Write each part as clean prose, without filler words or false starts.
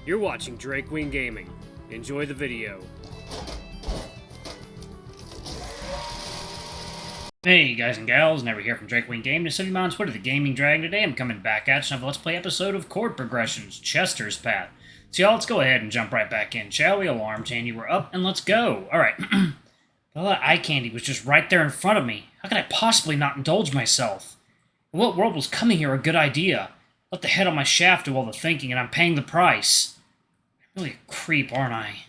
You're watching Drake Wing Gaming. Enjoy the video. Hey guys and gals, Never here from Drake Wing Gaming. To send you on Twitter, the Gaming Dragon. Today I'm coming back at you with a Let's Play episode of Chord Progressions, Chester's Path. So y'all, let's go ahead and jump right back in, shall we? Alarm chain, you were up, and let's go. Alright. All that eye candy was just right there in front of me. How could I possibly not indulge myself? In what world was coming here a good idea? Let the head on my shaft do all the thinking, and I'm paying the price. I'm really a creep, aren't I?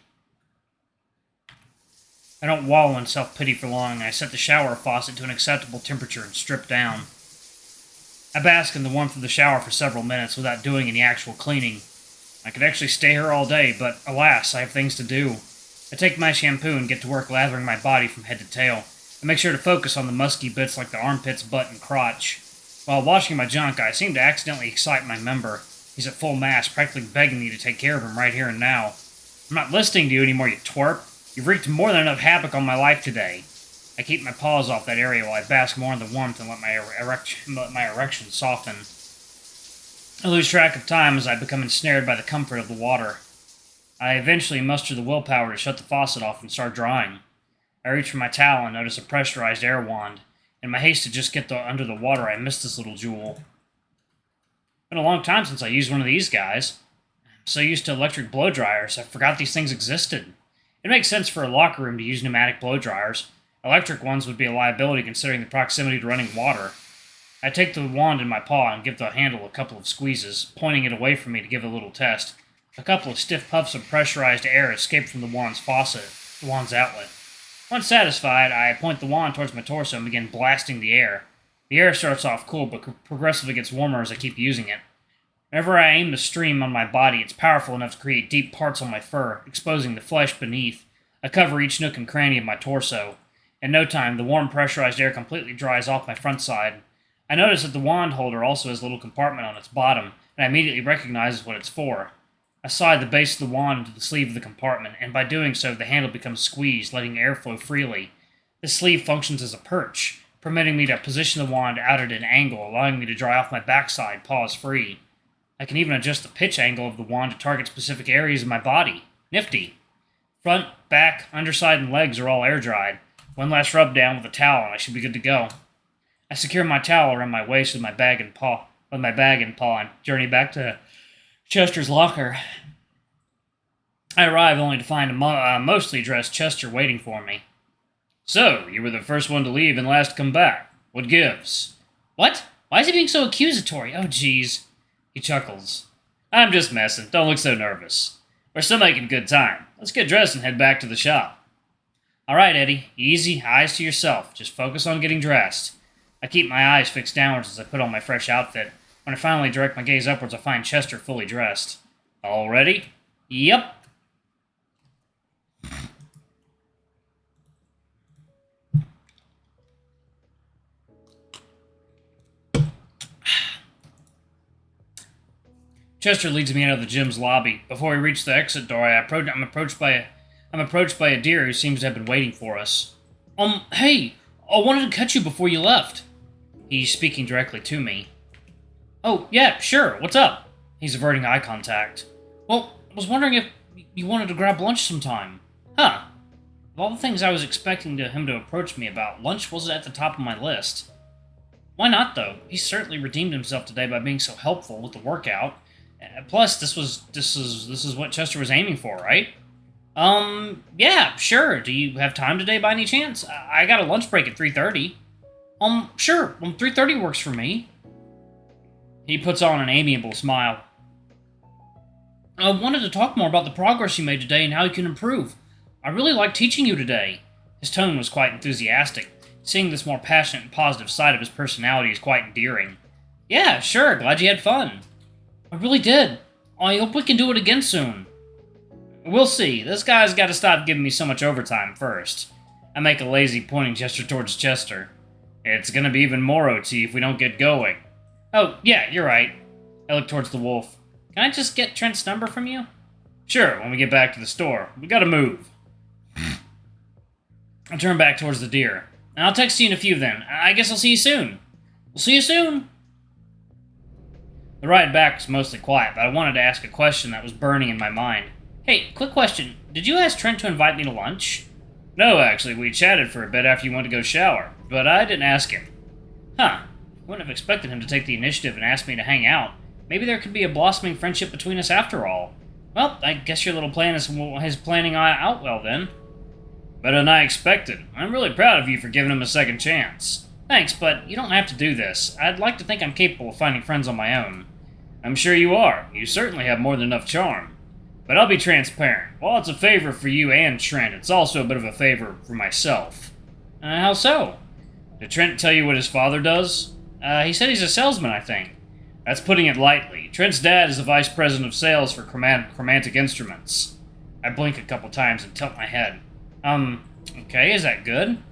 I don't wallow in self-pity for long, and I set the shower faucet to an acceptable temperature and strip down. I bask in the warmth of the shower for several minutes without doing any actual cleaning. I could actually stay here all day, but alas, I have things to do. I take my shampoo and get to work lathering my body from head to tail. I make sure to focus on the musky bits like the armpits, butt, and crotch. While washing my junk, I seem to accidentally excite my member. He's at full mast, practically begging me to take care of him right here and now. I'm not listening to you anymore, you twerp. You've wreaked more than enough havoc on my life today. I keep my paws off that area while I bask more in the warmth and let my erection soften. I lose track of time as I become ensnared by the comfort of the water. I eventually muster the willpower to shut the faucet off and start drying. I reach for my towel and notice a pressurized air wand. In my haste to just get under the water, I miss this little jewel. It's been a long time since I used one of these guys. I'm so used to electric blow dryers, I forgot these things existed. It makes sense for a locker room to use pneumatic blow dryers. Electric ones would be a liability considering the proximity to running water. I take the wand in my paw and give the handle a couple of squeezes, pointing it away from me to give it a little test. A couple of stiff puffs of pressurized air escape from the wand's outlet. Once satisfied, I point the wand towards my torso and begin blasting the air. The air starts off cool, but progressively gets warmer as I keep using it. Whenever I aim the stream on my body, it's powerful enough to create deep parts on my fur, exposing the flesh beneath. I cover each nook and cranny of my torso. In no time, the warm pressurized air completely dries off my front side. I notice that the wand holder also has a little compartment on its bottom, and I immediately recognize what it's for. I slide the base of the wand into the sleeve of the compartment, and by doing so, the handle becomes squeezed, letting air flow freely. This sleeve functions as a perch, permitting me to position the wand out at an angle, allowing me to dry off my backside, paws free. I can even adjust the pitch angle of the wand to target specific areas of my body. Nifty. Front, back, underside, and legs are all air-dried. One last rub down with a towel, and I should be good to go. I secure my towel around my waist with my bag and paw, and journey back to Chester's locker. I arrive only to find a mostly dressed Chester waiting for me. So, you were the first one to leave and last to come back. What gives? What? Why is he being so accusatory? Oh, jeez. He chuckles. I'm just messing. Don't look so nervous. We're still making good time. Let's get dressed and head back to the shop. All right, Eddie. Easy. Eyes to yourself. Just focus on getting dressed. I keep my eyes fixed downwards as I put on my fresh outfit. When I finally direct my gaze upwards, I find Chester fully dressed. All ready? Yep. Chester leads me out of the gym's lobby. Before we reach the exit door, I'm approached by a deer who seems to have been waiting for us. Hey, I wanted to catch you before you left. He's speaking directly to me. Oh, yeah, sure, what's up? He's averting eye contact. Well, I was wondering if you wanted to grab lunch sometime. Huh. Of all the things I was expecting him to approach me about, lunch wasn't at the top of my list. Why not, though? He certainly redeemed himself today by being so helpful with the workout. Plus, this is what Chester was aiming for, right? Yeah, sure. Do you have time today by any chance? I got a lunch break at 3:30. Sure. 3:30 works for me. He puts on an amiable smile. I wanted to talk more about the progress you made today and how you can improve. I really liked teaching you today. His tone was quite enthusiastic. Seeing this more passionate and positive side of his personality is quite endearing. Yeah, sure. Glad you had fun. I really did. I hope we can do it again soon. We'll see. This guy's got to stop giving me so much overtime first. I make a lazy pointing gesture towards Chester. It's gonna be even more OT if we don't get going. Oh, yeah, you're right. I look towards the wolf. Can I just get Trent's number from you? Sure, when we get back to the store. We gotta move. I turn back towards the deer. I'll text you in a few then. I guess I'll see you soon. We'll see you soon. The ride back was mostly quiet, but I wanted to ask a question that was burning in my mind. Hey, quick question. Did you ask Trent to invite me to lunch? No, actually, we chatted for a bit after you went to go shower, but I didn't ask him. Huh. I wouldn't have expected him to take the initiative and ask me to hang out. Maybe there could be a blossoming friendship between us after all. Well, I guess your little plan is planning out well then. Better than I expected. I'm really proud of you for giving him a second chance. Thanks, but you don't have to do this. I'd like to think I'm capable of finding friends on my own. I'm sure you are. You certainly have more than enough charm. But I'll be transparent. While it's a favor for you and Trent, it's also a bit of a favor for myself. How so? Did Trent tell you what his father does? He said he's a salesman, I think. That's putting it lightly. Trent's dad is the vice president of sales for chromatic instruments. I blink a couple times and tilt my head. Okay, is that good?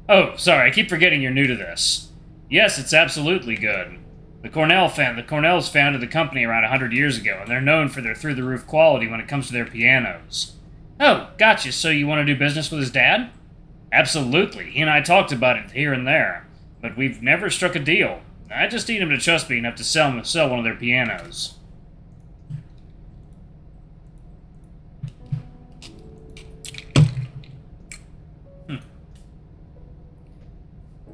Oh, sorry, I keep forgetting you're new to this. Yes, it's absolutely good. The Cornells founded the company around 100 years ago, and they're known for their through-the-roof quality when it comes to their pianos. Oh, gotcha, so you want to do business with his dad? Absolutely, he and I talked about it here and there, but we've never struck a deal. I just need him to trust me enough to sell one of their pianos.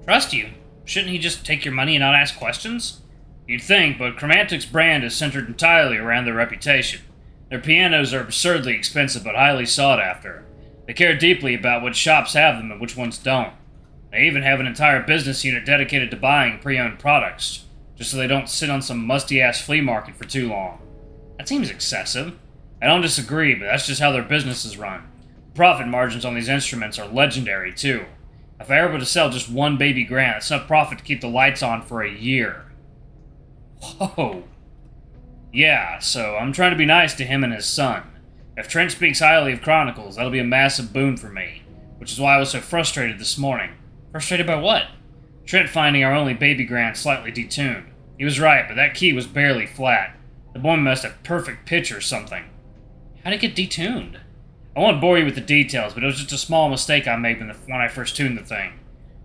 Trust you? Shouldn't he just take your money and not ask questions? You'd think, but Chromatic's brand is centered entirely around their reputation. Their pianos are absurdly expensive but highly sought after. They care deeply about which shops have them and which ones don't. They even have an entire business unit dedicated to buying pre-owned products, just so they don't sit on some musty-ass flea market for too long. That seems excessive. I don't disagree, but that's just how their business is run. The profit margins on these instruments are legendary, too. If I were able to sell just one baby grand, that's enough profit to keep the lights on for a year. Whoa. Yeah, so I'm trying to be nice to him and his son. If Trent speaks highly of Chronicles, that'll be a massive boon for me, which is why I was so frustrated this morning. Frustrated by what? Trent finding our only baby grand slightly detuned. He was right, but that key was barely flat. The boy must have perfect pitch or something. How'd it get detuned? I won't bore you with the details, but it was just a small mistake I made when I first tuned the thing.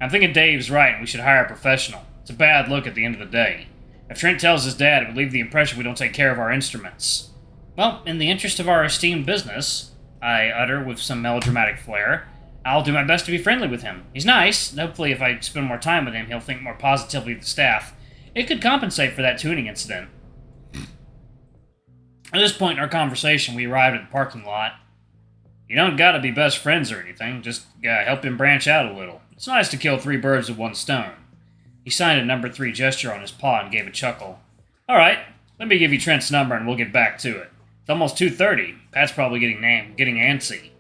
I'm thinking Dave's right and we should hire a professional. It's a bad look at the end of the day. If Trent tells his dad, it would leave the impression we don't take care of our instruments. Well, in the interest of our esteemed business, I utter with some melodramatic flair, I'll do my best to be friendly with him. He's nice, and hopefully if I spend more time with him, he'll think more positively of the staff. It could compensate for that tuning incident. At this point in our conversation, we arrived at the parking lot. You don't gotta be best friends or anything, just help him branch out a little. It's nice to kill 3 birds with 1 stone. He signed a number 3 gesture on his paw and gave a chuckle. Alright, let me give you Trent's number and we'll get back to it. It's almost 2:30. Pat's probably getting antsy.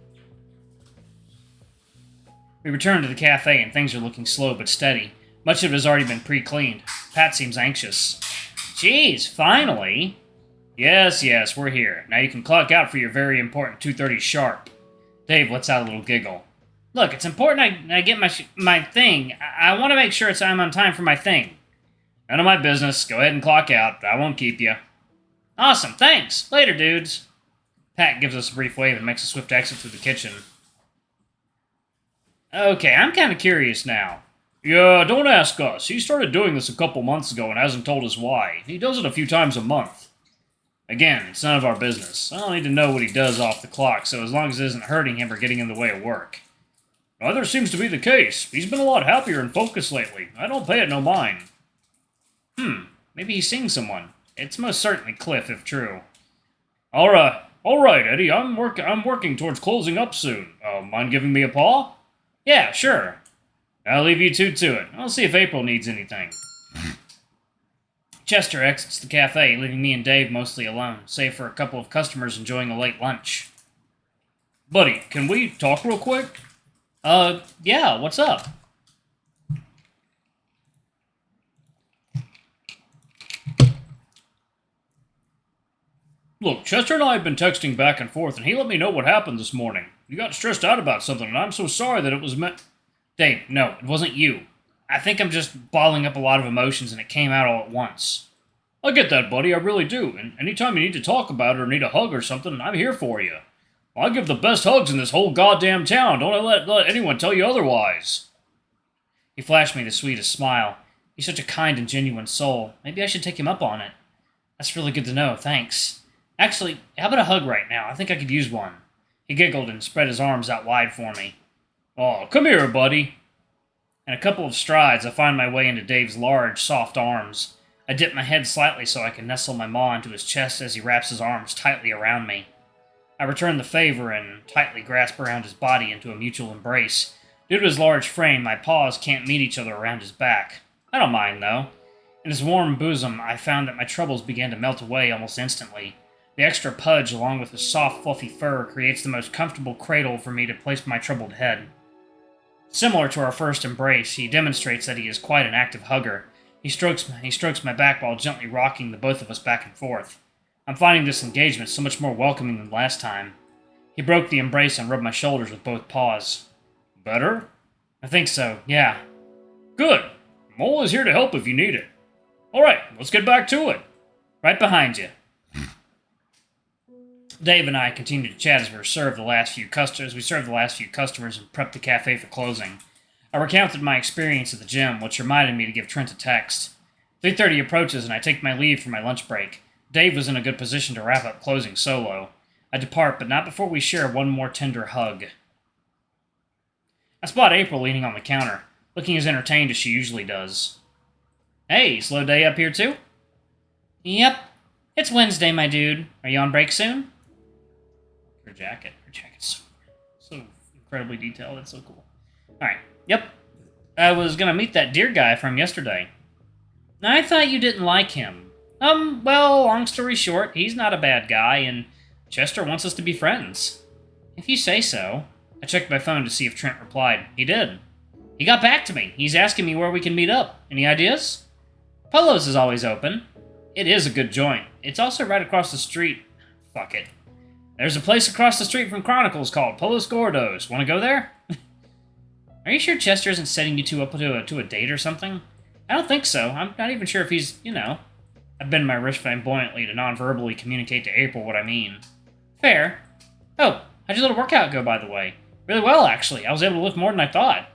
We return to the cafe and things are looking slow but steady. Much of it has already been pre-cleaned. Pat seems anxious. Geez, finally! Yes, we're here. Now you can clock out for your very important 2:30 sharp. Dave lets out a little giggle. Look, it's important I get my thing. I want to make sure I'm on time for my thing. None of my business. Go ahead and clock out. I won't keep you. Awesome, thanks. Later, dudes. Pat gives us a brief wave and makes a swift exit through the kitchen. Okay, I'm kind of curious now. Yeah, don't ask us. He started doing this a couple months ago and hasn't told us why. He does it a few times a month. Again, it's none of our business. I don't need to know what he does off the clock, so as long as it isn't hurting him or getting in the way of work. Neither seems to be the case. He's been a lot happier and focused lately. I don't pay it no mind. Maybe he's seeing someone. It's most certainly Cliff, if true. All right, Eddie. I'm working towards closing up soon. Mind giving me a paw? Yeah, sure. I'll leave you two to it. I'll see if April needs anything. Chester exits the cafe, leaving me and Dave mostly alone, save for a couple of customers enjoying a late lunch. Buddy, can we talk real quick? Yeah, what's up? Look, Chester and I have been texting back and forth, and he let me know what happened this morning. You got stressed out about something, and I'm so sorry that it was meant... Dave, no, it wasn't you. I think I'm just balling up a lot of emotions, and it came out all at once. I get that, buddy, I really do, and anytime you need to talk about it or need a hug or something, I'm here for you. I give the best hugs in this whole goddamn town, don't let anyone tell you otherwise. He flashed me the sweetest smile. He's such a kind and genuine soul. Maybe I should take him up on it. That's really good to know, thanks. Actually, how about a hug right now? I think I could use one. He giggled and spread his arms out wide for me. Oh, come here, buddy. In a couple of strides, I find my way into Dave's large, soft arms. I dip my head slightly so I can nestle my maw into his chest as he wraps his arms tightly around me. I return the favor and tightly grasp around his body into a mutual embrace. Due to his large frame, my paws can't meet each other around his back. I don't mind, though. In his warm bosom, I found that my troubles began to melt away almost instantly. The extra pudge, along with his soft, fluffy fur, creates the most comfortable cradle for me to place my troubled head. Similar to our first embrace, he demonstrates that he is quite an active hugger. He strokes my back while gently rocking the both of us back and forth. I'm finding this engagement so much more welcoming than last time. He broke the embrace and rubbed my shoulders with both paws. Better? I think so, yeah. Good. Mole is here to help if you need it. Alright, let's get back to it. Right behind you. Dave and I continued to chat as we served the last few customers and prepped the cafe for closing. I recounted my experience at the gym, which reminded me to give Trent a text. 3:30 approaches and I take my leave for my lunch break. Dave was in a good position to wrap up closing solo. I depart, but not before we share one more tender hug. I spot April leaning on the counter, looking as entertained as she usually does. Hey, slow day up here too? Yep. It's Wednesday, my dude. Are you on break soon? Her jacket's so incredibly detailed. It's so cool. Alright, yep. I was gonna meet that deer guy from yesterday. I thought you didn't like him. Well, long story short, he's not a bad guy, and Chester wants us to be friends. If you say so. I checked my phone to see if Trent replied. He did. He got back to me. He's asking me where we can meet up. Any ideas? Polos is always open. It is a good joint. It's also right across the street. Fuck it. There's a place across the street from Chronicles called Polos Gordos. Want to go there? Are you sure Chester isn't setting you two up to a date or something? I don't think so. I'm not even sure if he's, I bend my wrist flamboyantly to non-verbally communicate to April what I mean. Fair. Oh, how'd your little workout go, by the way? Really well, actually. I was able to lift more than I thought.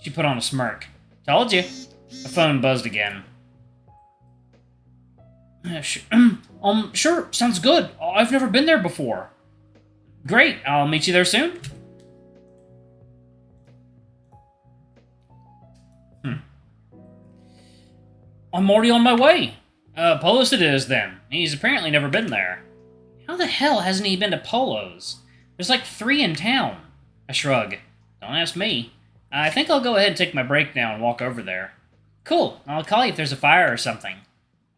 She put on a smirk. Told you. The phone buzzed again. Sure, sounds good. I've never been there before. Great, I'll meet you there soon. I'm already on my way. Polos it is, then. He's apparently never been there. How the hell hasn't he been to Polos? There's like 3 in town. I shrug. Don't ask me. I think I'll go ahead and take my break now and walk over there. Cool, I'll call you if there's a fire or something.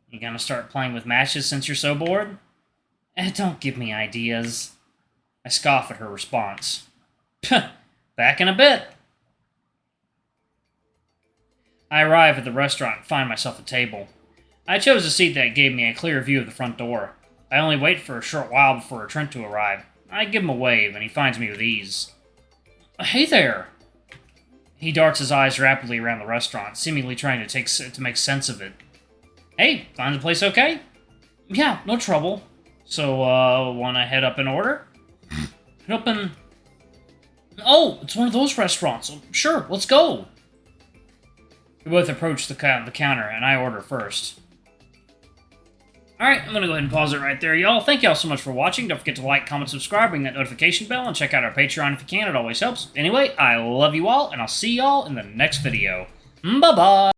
You gonna start playing with matches since you're so bored? Don't give me ideas. I scoff at her response. Back in a bit. I arrive at the restaurant and find myself a table. I chose a seat that gave me a clear view of the front door. I only wait for a short while before Trent to arrive. I give him a wave, and he finds me with ease. Hey there! He darts his eyes rapidly around the restaurant, seemingly trying to make sense of it. Hey, find the place okay? Yeah, no trouble. So, wanna head up in order? Head up in... Oh, it's one of those restaurants. Sure, let's go. We both approach the counter, and I order first. Alright, I'm gonna go ahead and pause it right there, y'all. Thank y'all so much for watching. Don't forget to like, comment, subscribe, ring that notification bell, and check out our Patreon if you can. It always helps. Anyway, I love you all, and I'll see y'all in the next video. Bye-bye!